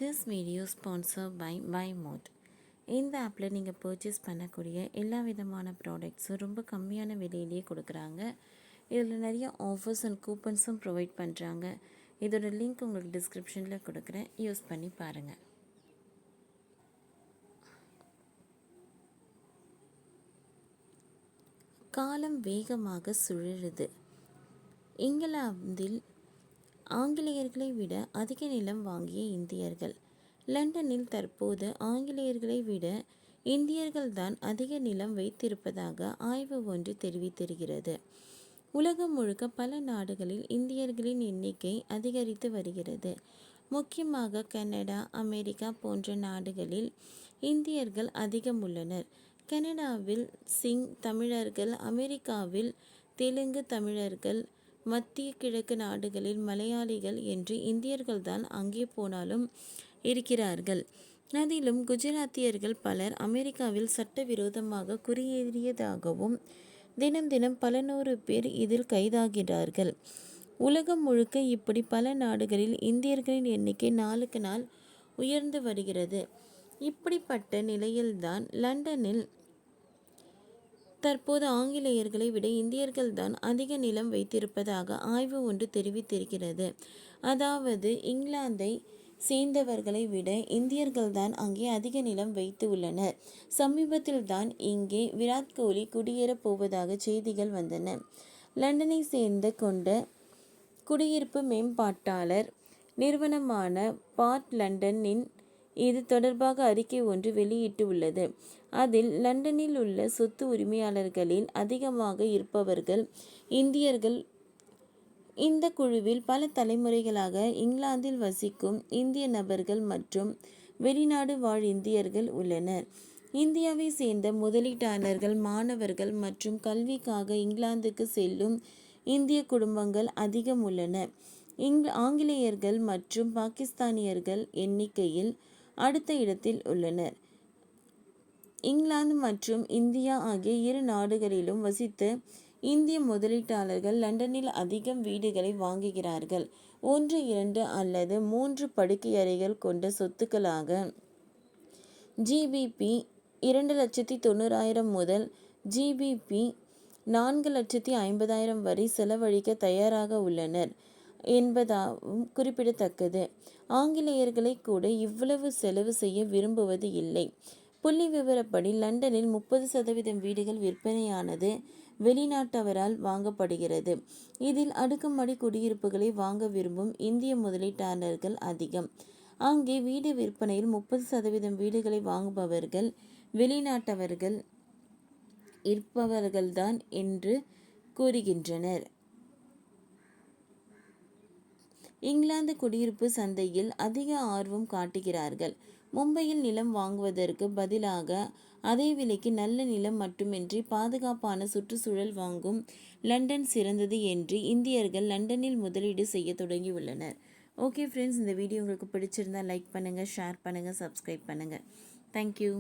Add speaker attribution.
Speaker 1: This video sponsored by BuyMode. இந்த ஆப்பில் நீங்கள் பர்ச்சேஸ் பண்ணக்கூடிய எல்லா விதமான ப்ராடக்ட்ஸும் ரொம்ப கம்மியான விலையிலேயே கொடுக்குறாங்க. இதில் நிறைய ஆஃபர்ஸ் அண்ட் கூப்பன்ஸும் ப்ரொவைட் பண்ணுறாங்க. இதோட லிங்க் உங்களுக்கு டிஸ்கிரிப்ஷனில் கொடுக்குறேன், யூஸ் பண்ணி பாருங்கள். காலம் வேகமாக சுழலுது. இங்கிலாந்தில் ஆங்கிலேயர்களை விட அதிக நிலம் வாங்கிய இந்தியர்கள். லண்டனில் தற்போது ஆங்கிலேயர்களை விட இந்தியர்கள்தான் அதிக நிலம் வைத்திருப்பதாக ஆய்வு ஒன்று தெரிவித்திருக்கிறது. உலகம் முழுக்க பல நாடுகளில் இந்தியர்களின் எண்ணிக்கை அதிகரித்து வருகிறது. முக்கியமாக கனடா, அமெரிக்கா போன்ற நாடுகளில் இந்தியர்கள் அதிகம் உள்ளனர். கனடாவில் சிங் தமிழர்கள், அமெரிக்காவில் தெலுங்கு தமிழர்கள், மத்திய கிழக்கு நாடுகளில் மலையாளிகள் என்று இந்தியர்கள்தான் அங்கே போனாலும் இருக்கிறார்கள். அதிலும் குஜராத்தியர்கள் பலர் அமெரிக்காவில் சட்டவிரோதமாக குடியேறியதாகவும் தினம் தினம் பல நூறு பேர் இதில் கைதாகிறார்கள். உலகம் முழுக்க இப்படி பல நாடுகளில் இந்தியர்களின் எண்ணிக்கை நாளுக்கு நாள் உயர்ந்து வருகிறது. இப்படிப்பட்ட நிலையில்தான் லண்டனில் தற்போது ஆங்கிலேயர்களை விட இந்தியர்கள்தான் அதிக நிலம் வைத்திருப்பதாக ஆய்வு ஒன்று தெரிவித்திருக்கிறது. அதாவது இங்கிலாந்தை சேர்ந்தவர்களை விட இந்தியர்கள்தான் அங்கே அதிக நிலம் வைத்து உள்ளனர். சமீபத்தில் தான் இங்கே விராட் கோலி குடியேறப் போவதாக செய்திகள் வந்தன. லண்டனை சேர்ந்த கொண்ட குடியிருப்பு மேம்பாட்டாளர் நிறுவனமான பார்ட் லண்டனின் இது தொடர்பாக அறிக்கை ஒன்று வெளியிட்டு உள்ளது. அதில் லண்டனில் உள்ள சொத்து உரிமையாளர்களில் அதிகமாக இருப்பவர்கள் இந்தியர்கள். இந்த குழுவில் பல தலைமுறைகளாக இங்கிலாந்தில் வசிக்கும் இந்திய நபர்கள் மற்றும் வெளிநாடு வாழ் இந்தியர்கள் உள்ளனர். இந்தியாவை சேர்ந்த முதலீட்டாளர்கள், மாணவர்கள் மற்றும் கல்விக்காக இங்கிலாந்துக்கு செல்லும் இந்திய குடும்பங்கள் அதிகம் உள்ளன. ஆங்கிலேயர்கள் மற்றும் பாகிஸ்தானியர்கள் எண்ணிக்கையில் அடுத்த இடத்தில் உள்ளனர். இங்கிலாந்து மற்றும் இந்தியா ஆகிய இரு நாடுகளிலும் வசித்த இந்திய முதலீட்டாளர்கள் லண்டனில் அதிகம் வீடுகளை வாங்குகிறார்கள். 1, 2 அல்லது 3 படுக்கை அறைகள் கொண்ட சொத்துக்களாக ஜிபிபி 2,90,000 முதல் ஜிபிபி 4,50,000 வரை செலவழிக்க தயாராக உள்ளனர் என்பதாகவும் குறிப்பிடத்தக்கது. ஆங்கிலேயர்களை கூட இவ்வளவு செலவு செய்ய விரும்புவது இல்லை. புள்ளி விவரப்படி லண்டனில் 30% வீடுகள் விற்பனையானது வெளிநாட்டவரால் வாங்கப்படுகிறது. இதில் அடுக்குமாடி குடியிருப்புகளை வாங்க விரும்பும் இந்திய முதலீட்டாளர்கள் அதிகம். அங்கே வீடு விற்பனையில் 30% வீடுகளை வாங்குபவர்கள் வெளிநாட்டவர்கள் இருப்பவர்கள்தான் என்று கூறுகின்றனர். இங்கிலாந்து குடியிருப்பு சந்தையில் அதிக ஆர்வம் காட்டுகிறார்கள். மும்பையில் நிலம் வாங்குவதற்கு பதிலாக அதே விலைக்கு நல்ல நிலம் மட்டுமின்றி பாதுகாப்பான சுற்றுச்சூழல் வாங்கும் லண்டன் சிறந்தது என்று இந்தியர்கள் லண்டனில் முதலீடு செய்ய தொடங்கியுள்ளனர். ஓகே ஃப்ரெண்ட்ஸ், இந்த வீடியோ உங்களுக்கு பிடிச்சிருந்தா லைக் பண்ணுங்கள், ஷேர் பண்ணுங்கள், சப்ஸ்கிரைப் பண்ணுங்கள். தேங்க்யூ.